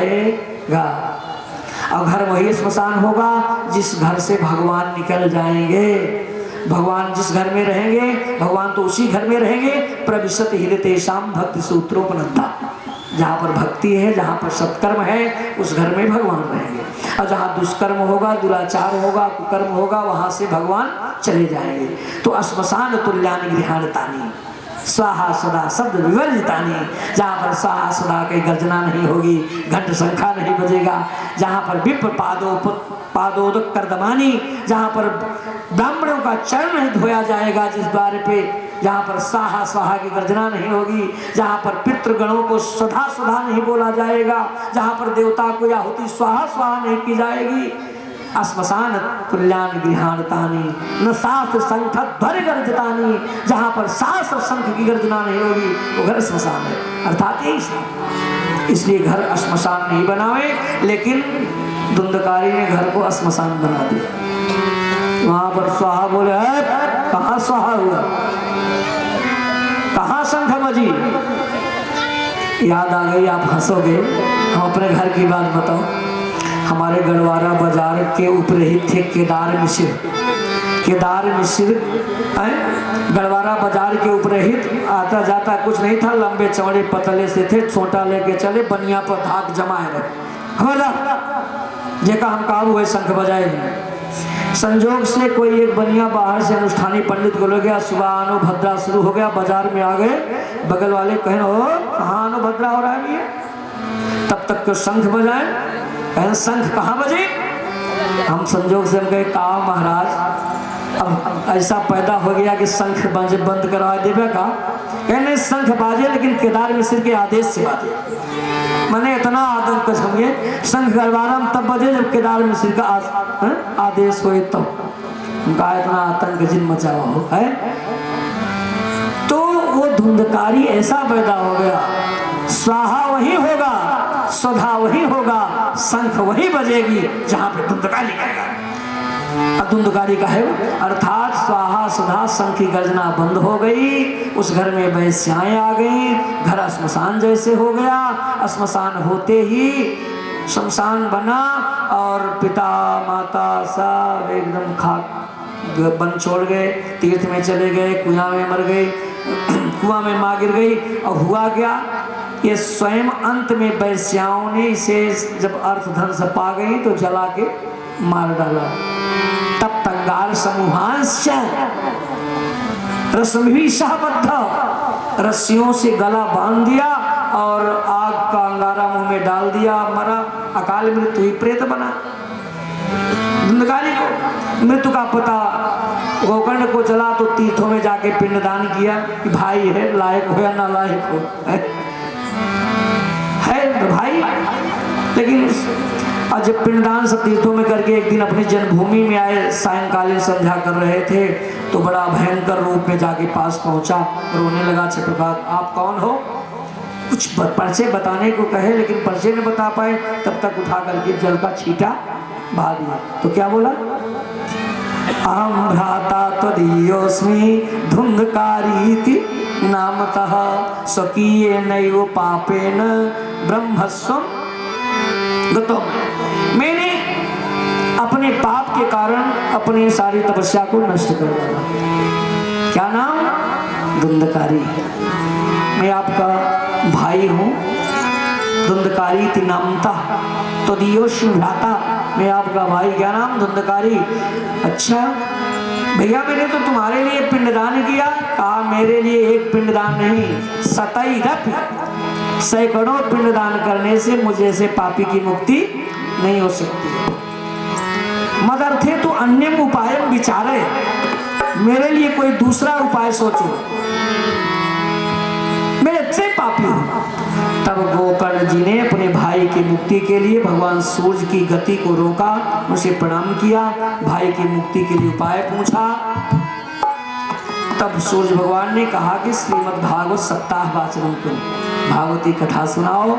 जाएगा। और घर वही श्मशान होगा जिस घर से भगवान निकल जाएंगे। भगवान जिस घर में रहेंगे, भगवान तो उसी घर में रहेंगे। प्रविशत हृतेषाम भक्ति सूत्रोपनद्धा, जहाँ पर भक्ति है, जहाँ पर सत्कर्म है, उस घर में भगवान रहेंगे। और जहाँ दुष्कर्म होगा, दुराचार होगा, कुकर्म होगा, वहाँ से भगवान चले जाएंगे। तो श्मशान तुल्यानि गृहाणतानि स्वाहा सदा शब्द विवर्जितानि, जहाँ पर स्वाहा सदा की गर्जना नहीं होगी, घंट शंखा नहीं बजेगा, जहाँ पर विप्र पादोदक कर्दमानी, जहाँ पर ब्राह्मणों का चरण नहीं धोया जाएगा जिस द्वार पे, जहाँ पर स्वाहा स्वाहा की गर्जना नहीं होगी, जहाँ पर पितृगणों को सदा सदा नहीं बोला जाएगा, जहाँ पर देवता को आहुति स्वाहा स्वाहा नहीं की जाएगी। श्मशान तुल्यानि गृहाणतानि न शास्त्र शंख ध्वनि गर्जतानि, जहाँ पर शास्त्र शंख की गर्जना नहीं होगी वो घर श्मशान है। अर्थात यही, इसलिए घर श्मशान नहीं बनावे, लेकिन धुंधकारी ने घर को श्मशान बना दिया। वहां पर स्वाहा बोले, कहाँ स्वाहा हुआ, कहाँ शंख बजी। याद आ गई, आप हंसोगे। हम अपने घर की बात बताओ। हमारे गढ़वारा बाजार के ऊपर ही थे केदार मिश्र। केदार मिश्र गढ़वारा बाजार के ऊपर ही, आता जाता कुछ नहीं था, लंबे चौड़े पतले से थे, छोटा लेके चले, बनिया पर धाक जमाए रहे। जेका हम काबू है शंख बजाए। संजोग से कोई एक बनिया बाहर से अनुष्ठानी पंडित को ले गया, सुबह अनुभद्रा शुरू हो गया, बाजार में आ गए, बगल वाले कहें ओ कहाँ अनुभद्रा हो रहा है, तब तक तो शंख बजाए। कहें शंख कहाँ बजे। हम संजोग से हम कहे कहा महाराज अब ऐसा पैदा हो गया कि शंख बंद करवा देवे का। कहने शंख बाजे लेकिन केदार मिश्र के आदेश से बाजे। मैंने इतना आदर कर समझे, शंख गढ़वारा तब बजे जब केदार मिश्र का आदेश हो, तब उनका इतना आतंक जिन मचा हो है। तो वो धुंधकारी ऐसा पैदा हो गया, स्वाहा वही होगा, स्वधा वही होगा, शंख वही बजेगी जहां पे धुंधकारी कहेगा। धुंधकारी का है अर्थात स्वाहा सुधा शंख की गर्जना बंद हो गई। उस घर में वैश्याएं आ गई, घर श्मशान जैसे हो गया। श्मशान होते ही शमशान बना और पिता माता सब एकदम खाक बन छोड़ गए, तीर्थ में चले गए, कुआं में मर गए, कुआं में मां गिर गई। और हुआ क्या, ये स्वयं अंत में वैश्याओं ने इसे जब अर्थ धन से पा गई तो जला के मार डाला। तब तंगार समूहांश रश्मि सहबद्ध, रस्सियों से गला बांध दिया और आग का अंगारा मुंह में डाल दिया, मरा। अकाल मृत्यु ही प्रेत बना। धुंधकारी को मृत्यु का पता गोकर्ण को चला तो तीर्थों में जाके पिंडदान किया कि भाई है, लायक हो या ना लायक हो है भाई। लेकिन आज जब पिंडदान सब तीर्थों में करके एक दिन अपनी जन्मभूमि में आए, सायंकालीन संध्या कर रहे थे तो बड़ा भयंकर रूप में जाके पास पहुंचा, रोने लगा। छत्रकार आप कौन हो? कुछ परिचय बताने को कहे लेकिन परिचय न बता पाए, तब तक उठा करके जल का छींटा बहा दिया। तो क्या बोला, अहम भ्राता त्वदीयोऽस्मि धुंधकारीति नामतः स्वकीये नैव पापेन ब्रह्मस्वं गतम्। मैंने अपने पाप के कारण अपनी सारी तपस्या को नष्ट कर डाला। क्या नाम? धुंधकारी। मैं आपका भाई हूँ, धुंधकारी तिनामता त्वदीयोऽस्मि भ्राता, मैं आपका भाई। क्या नाम? धुंधकारी। अच्छा भैया मैंने तो तुम्हारे लिए पिंडदान किया। कहा मेरे लिए एक पिंडदान नहीं, शतैरपि, सैकड़ों पिंडदान करने से मुझे से पापी की मुक्ति नहीं हो सकती। मदर्थे तो अन्यम उपायम विचारे, मेरे लिए कोई दूसरा उपाय सोचो, मैं अच्छे पापी हूं। तब गोकर्ण जी ने अपने भाई की मुक्ति के लिए भगवान सूर्य की गति को रोका, उसे प्रणाम किया, भाई की मुक्ति के लिए उपाय पूछा। तब सूर्य भगवान ने कहा कि श्रीमद् भागवत सप्ताह वाचन को भागवती कथा सुनाओ।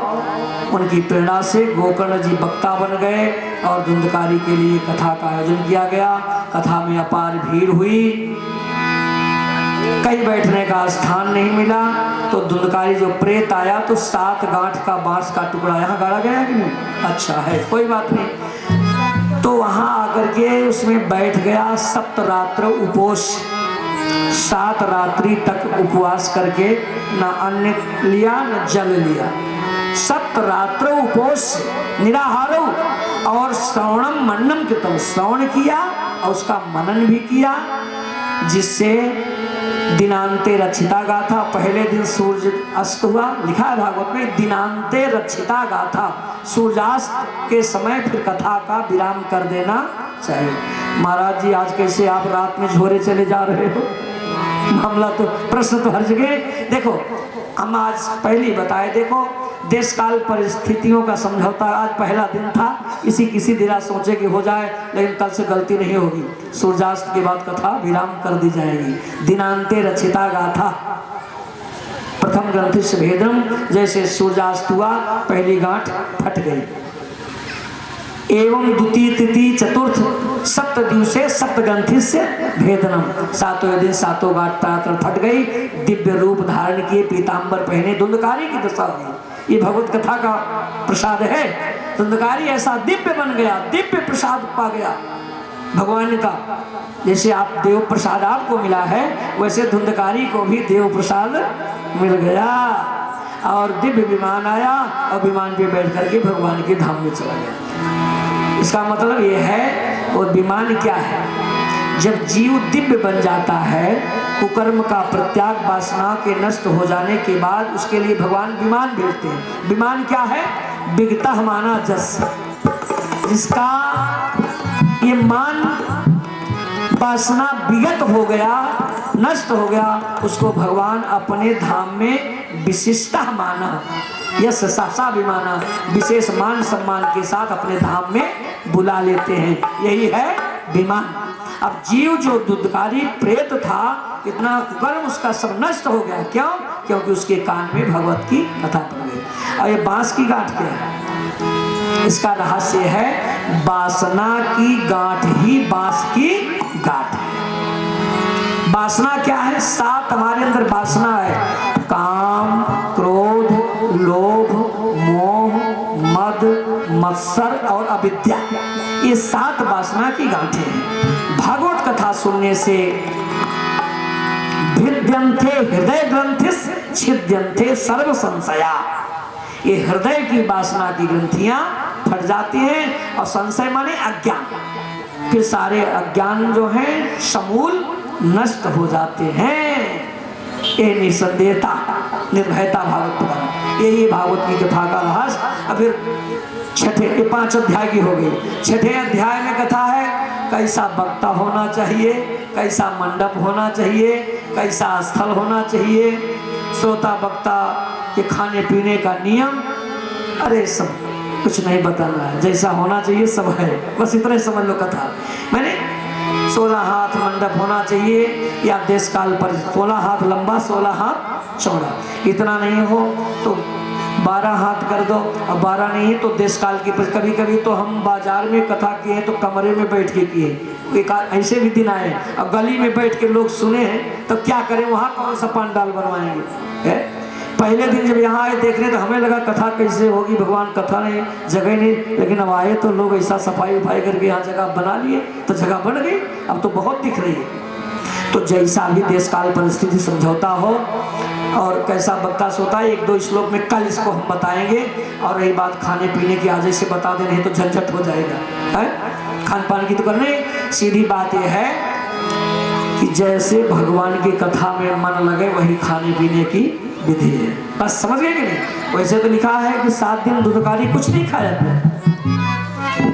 उनकी प्रेरणा से गोकर्ण जी वक्ता बन गए और धुंधकारी के लिए कथा का आयोजन किया गया। कथा में अपार भीड़ हुई। कहीं बैठने का स्थान नहीं मिला तो धुंधकारी जो प्रेत आया तो 7 गांठ का बांस का टुकड़ा यहाँ गाड़ा गया कि नहीं? अच्छा है, कोई बात नहीं। तो वहां आकर के उसमें बैठ गया, सप्तरात्र उपोष, 7 रात्रि तक उपवास करके ना अन्न लिया न जल लिया, 7 रात्र उपोष निराहारो, और श्रवणम मननम कृतम, श्रवण किया और उसका मनन भी किया, जिससे दिनांते रक्षिता गाथा, पहले दिन सूर्य अस्त हुआ, लिखा है भागवत में दिनांते रक्षिता गाथा, सूर्यास्त के समय फिर कथा का विराम कर देना चाहिए। महाराज जी आज कैसे आप रात में झोरे चले जा रहे हो? मामला तो प्रश्न तो हर जगह। देखो हम आज पहले बताए, देखो देश काल परिस्थितियों का समझौता, आज पहला दिन था, इसी किसी दिन सोचे कि हो जाए, लेकिन कल से गलती नहीं होगी, सूर्यास्त के बाद कथा विराम कर दी जाएगी। दिनांते रचिता गाथा, प्रथम ग्रंथि से भेदम, जैसे सूर्यास्त हुआ पहली गांठ फट गई। एवं द्वितीय तृतीय चतुर्थ सप्त दिवसे सप्त ग्रंथि से भेदनम, 7वें दिन 7 गांठ प्रातः फट गई। दिव्य रूप धारण किए, पीतांबर पहने, धुंधकारी की दशा हुई। ये भगवत कथा का प्रसाद है। धुंधकारी ऐसा दिव्य बन गया, दिव्य प्रसाद पा गया भगवान का। जैसे आप देव प्रसाद आपको मिला है, वैसे धुंधकारी को भी देव प्रसाद मिल गया और दिव्य विमान आया और विमान पे बैठ करके भगवान के धाम में चला गया। इसका मतलब ये है, वो विमान क्या है? जब जीव दिव्य बन जाता है, कुकर्म का प्रत्याग, वासना के नष्ट हो जाने के बाद उसके लिए भगवान विमान भेजते हैं। विमान क्या है? विगतः माना जस, जिसका ये मान वासना विगत हो गया, नष्ट हो गया, उसको भगवान अपने धाम में विशिष्टः माना, यस सासा विमाना, विशेष मान सम्मान के साथ अपने धाम में बुला लेते हैं। यही है विमान। अब जीव जो धुंधकारी प्रेत था, इतना कुकर्म उसका सब नष्ट हो गया। क्यों? क्योंकि उसके कान में भगवत की कथा पड़ गई। और ये बांस की गांठ क्या है? इसका रहस्य है, वासना की गांठ ही बांस की गांठ है। वासना क्या है? 7 हमारे अंदर वासना है, काम, क्रोध, लोभ, मोह, मद, मत्सर और अविद्या। ये 7 वासना की गांठें हैं। भागवत कथा सुनने से भिद्यन्ते हृदय ग्रंथिस छिद्यन्ते सर्व संशया, ये हृदय की वासना की ग्रंथियां फट जाती हैं और संशय माने अज्ञान, फिर सारे अज्ञान जो हैं समूल नष्ट हो जाते हैं। ये निसंदेहता, निर्भयता भागवत पुराण, यही भागवत की कथा का रहस्य। अब फिर 5 अध्याय की हो गई। 6ठे अध्याय में कथा है कैसा वक्ता होना चाहिए, कैसा मंडप होना चाहिए, कैसा स्थल होना चाहिए, श्रोता वक्ता के खाने पीने का नियम। अरे सब कुछ नहीं बताना है, जैसा होना चाहिए सब है, बस इतना ही समझ लो कथा। मैंने 16 हाथ मंडप होना चाहिए, या देश काल पर 16 हाथ लंबा 16 हाथ चौड़ा, इतना नहीं हो तो 12 हाथ कर दो, और 12 नहीं तो देश काल की। कभी कभी तो हम बाजार में कथा किए तो कमरे में बैठ के किए, एक ऐसे भी दिन आए अब गली में बैठ के लोग सुने हैं, तो क्या करें, वहाँ कौन सा पंडाल बनवाएंगे है? पहले दिन जब यहाँ आए देखने तो हमें लगा कथा कैसे होगी, भगवान कथा नहीं, जगह नहीं, लेकिन अब आए तो लोग ऐसा सफाई उफाई करके यहाँ जगह बना लिए तो जगह बन गई, अब तो बहुत दिख रही है। तो जैसा भी देश काल परिस्थिति समझौता हो और कैसा वक्ता होता है, 1-2 श्लोक में कल इसको हम बताएंगे। और रही बात खाने पीने की, आज से बता दे नहीं तो झंझट हो जाएगा है? खान पान की तो करने, सीधी बात यह है कि जैसे भगवान की कथा में मन लगे वही खाने पीने की विधि है। बस समझ गए कि नहीं? वैसे तो लिखा है कि 7 दिन धुंधकारी कुछ नहीं खाया।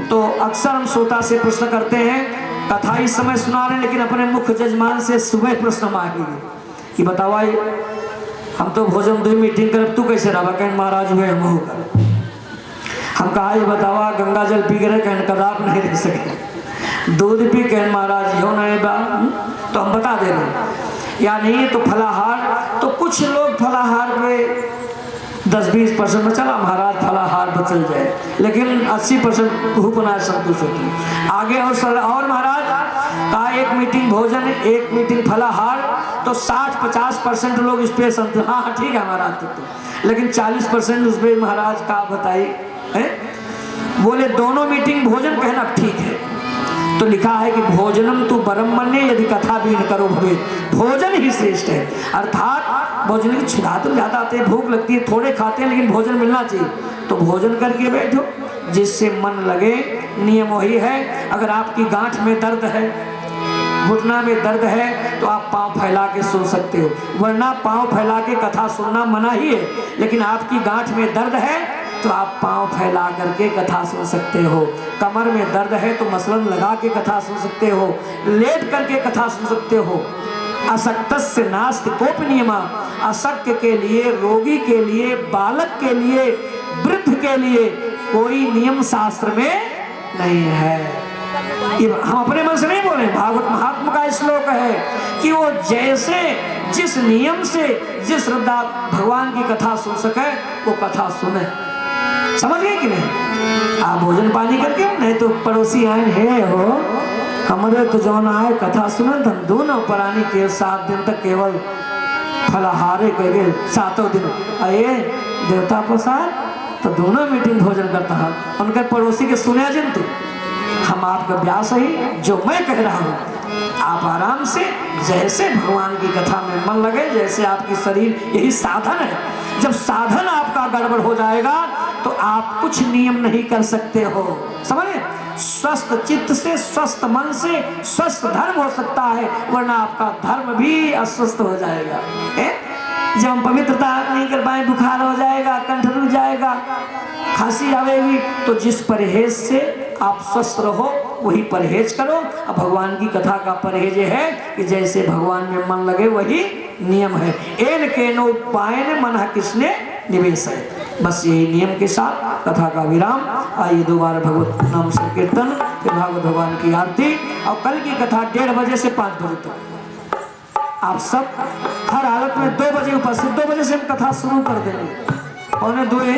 तो अक्सर हम श्रोता से प्रश्न करते हैं, कथा इस समय सुना रहे हैं, लेकिन अपने मुख्य जजमान से सुबह प्रश्न मांगेंगे कि बताओ हम तो भोजन 2 मीटिंग कर, तू कैसे रहा? कहें महाराज हुए हम कर। हम कहा ये बतावा गंगा जल पी गए, कहन कदाप नहीं रह सके, दूध पी कहन महाराज हो नहीं बा, तो हम बता दे रहे या नहीं। तो फलाहार, तो कुछ लोग फलाहार पे 10-20% में चला महाराज फलाहार बचल जाए, लेकिन 80% हुपना संतुष्ट होती आगे। और महाराज कहा 1 मीटिंग भोजन, 1 मीटिंग फलाहार, तो तो 60-50% लोग इस पे संत, हाँ ठीक है महाराज तो लेकिन 40% उस पे महाराज का बताइए। बोले दोनों मीटिंग भोजन कहना ठीक है, तो लिखा है कि भोजनम तू परम मन्ये यदि कथा भी न करो भवे, भोजन ही श्रेष्ठ है। अर्थात भोजन की क्षुधा तो ज्यादा आती है, भूख लगती है, थोड़े खाते हैं लेकिन भोजन मिलना चाहिए, तो भोजन करके बैठो जिससे मन लगे। नियम वही है, अगर आपकी गांठ में दर्द है, घुटना में दर्द है, तो आप पांव फैला के सुन सकते हो, वरना पांव फैला के कथा सुनना मना ही है। लेकिन आपकी गांठ में दर्द है तो आप पांव फैला करके कथा सुन सकते हो, कमर में दर्द है तो मसलन लगा के कथा सुन सकते हो, लेट करके कथा सुन सकते हो। असक्तस्य नास्ति कोपि नियमा, असक्य के लिए, रोगी के लिए, बालक के लिए, वृद्ध के लिए कोई नियम शास्त्र में नहीं है। हम अपने मन से नहीं बोले, भागवत महात्मा का श्लोक है कि वो जैसे जिस नियम से जिस श्रद्धा भगवान की कथा सुन सके वो कथा सुने। समझ गए कि नहीं? आप भोजन पानी करके, नहीं तो पड़ोसी आए है हो हमारे तो जौन आए कथा सुनत, हम दोनों प्राणी के 7 दिन तक केवल फलाहारे कहे, 7 दिन आए देवता प्रसाद, तो दोनों मीटिंग भोजन करता है उनके पड़ोसी के सुने जंतु। हम आपका व्यास ही जो मैं कह रहा हूँ, आप आराम से जैसे भगवान की कथा में मन लगे, जैसे आपकी शरीर, यही साधन है। जब साधन आपका गड़बड़ हो जाएगा तो आप कुछ नियम नहीं कर सकते हो, समझे? स्वस्थ चित्त से, स्वस्थ मन से स्वस्थ धर्म हो सकता है, वरना आपका धर्म भी अस्वस्थ हो जाएगा। जब हम पवित्रता नहीं कर पाए, बुखार हो जाएगा, कंठ रुक जाएगा, खांसी आवेगी, तो जिस परहेज से आप स्वस्थ रहो वही परहेज करो। अब भगवान की कथा का परहेज है कि जैसे भगवान में मन लगे वही नियम है। एन के नो पायन मन किसने निवेश है। बस यही नियम के साथ कथा का विराम। आइए दोबारा भगवत नाम संकीर्तन, फिर भागवत भगवान की आरती, और कल की कथा 1:30 बजे से 5 बजे तक आप सब हर हालत में 2 बजे उपस्थित। 2 बजे से हम कथा शुरू कर देंगे, पौने 2 ही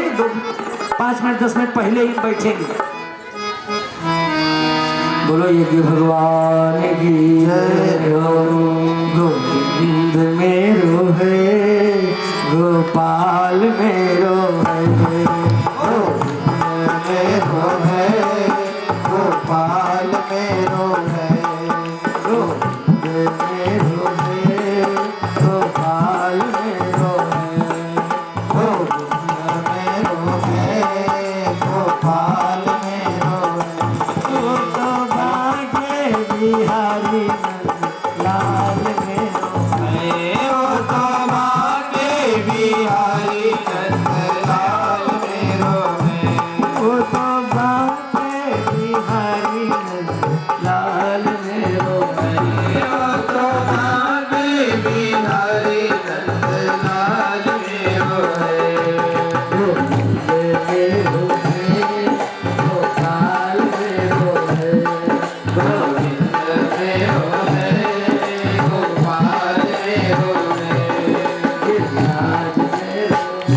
5 मिनट 10 मिनट पहले ही बैठेंगे। बोलो यज्ञ भगवान की जय हो, गोविंद मेरो है, गोपाल मेरो है, गोविंद मेरो है, गोपाल मेरो है, गोविंद मेरो है, गोपाल मेरो है, गोविंद मेरो है, गोपाल मेरो है, बिहारी लाल मेरो है, ओ तो भागे बिहारी लाल मेरो है, ओ तो भागे बिहारी लाल मेरो है, ओ तो भागे बिहारी लाल मेरो है, गोविंद मेरो है, गोपाल मेरो है, गोविंद मेरो है, गोपाल मेरो है, गिरिराज मेरो है,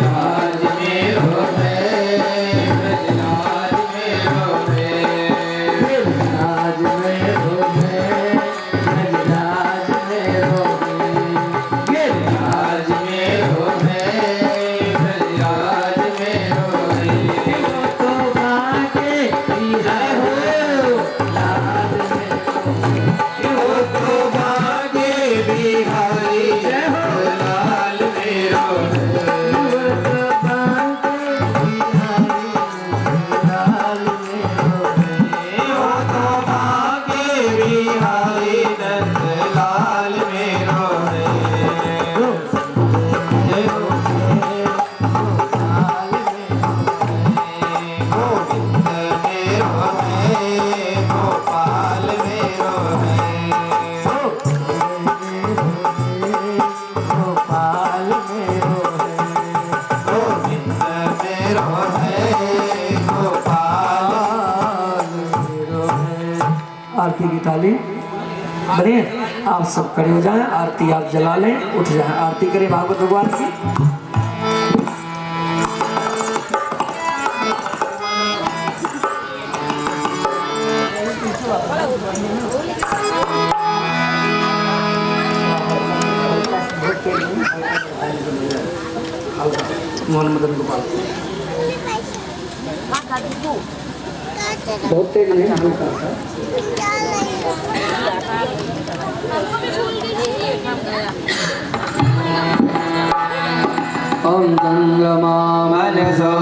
गिरिराज मेरो है, गिरिराज मेरो है, गिरिराज मेरो है, गिरिराज मेरो है, गिरिराज मेरो है, गिरिराज मेरो है, गिरिराज मेरो है, वो तो भागे बिहारी लाल मेरो है, वो तो भागे बिहारी लाल मेरो है, वो तो भागे बिहारी लाल मेरो है, वो तो भागे बिहारी लाल मेरो है, गोविंद मेरो है, गोपाल मेरो है, गोपाल मेरो है, गोविंद मेरो है, गोपाल मेरो है। आरती की ताली बनिए, आप सब खड़े हो जाएं, आरती आप जला लें, उठ जाएं, आरती करें भागवत भगवान की। मोहन मदन गोपाल बहुत तेज नहीं हल्का सा। ओम चंद्रमा मनसो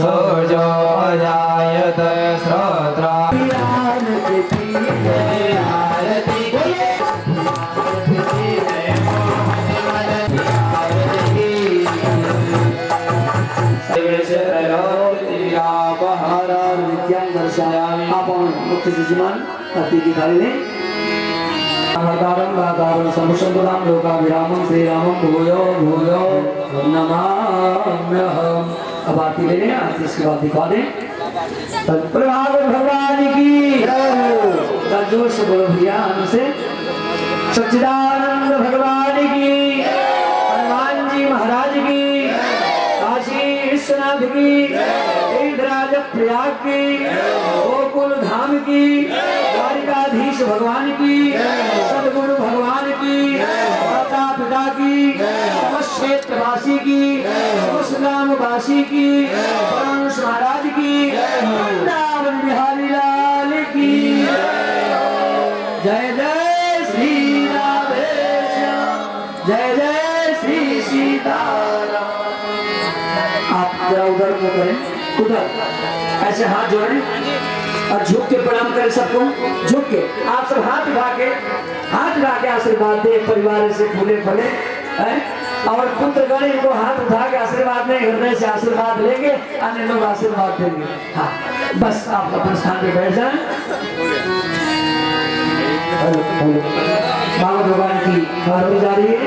सूर्यो जायत श्रोत्रा मुख्य यजमान अतिथि थाली में समुषंबुदाम लोकाभिरामं श्रीरामं भूयो भूयो नमाम्यहम्। अब आरती लेने आरती इसके बाद दिखा दें। प्रभाग भगवान की जोर से बोलो भैया हमसे। सच्चिदानंद भगवान की, हनुमान जी महाराज की, काशी विश्वनाथ की, तीर्थराज प्रयाग की, गोकुल धाम की, द्वारिकाधीश भगवान की, सदगुरु भगवान की, माता पिता की, समस्त क्षेत्रवासी की, मुस्लिमवासी की, परमहंस महाराज की, वृंदावन बिहारी लाल की जय जय श्री राधे श्याम, जय जय श्री सीताराम। आप जरा उधर को करें, उधर ऐसे हाथ जोड़ें और झुक के प्रणाम करें सबको। झुक के आप सब हाथ उठा के आशीर्वाद दे। परिवार से फूले फले और पुत्र गण इनको हाथ उठा के आशीर्वाद दें, हृदय से आशीर्वाद लेंगे, अन्य लोग आशीर्वाद देंगे। हाँ बस आप अपने स्थान पे बैठ जाएं। बाबा भगवान की आरती जा रही है।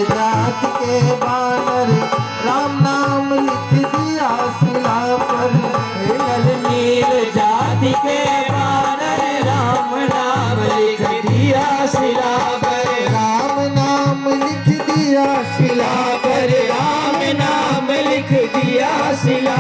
जात के बानर राम नाम लिख दिया शिला पर। नील जाति के बानर राम नाम लिख दिया शिला पर। राम नाम लिख दिया शिला पर। राम नाम लिख दिया शिला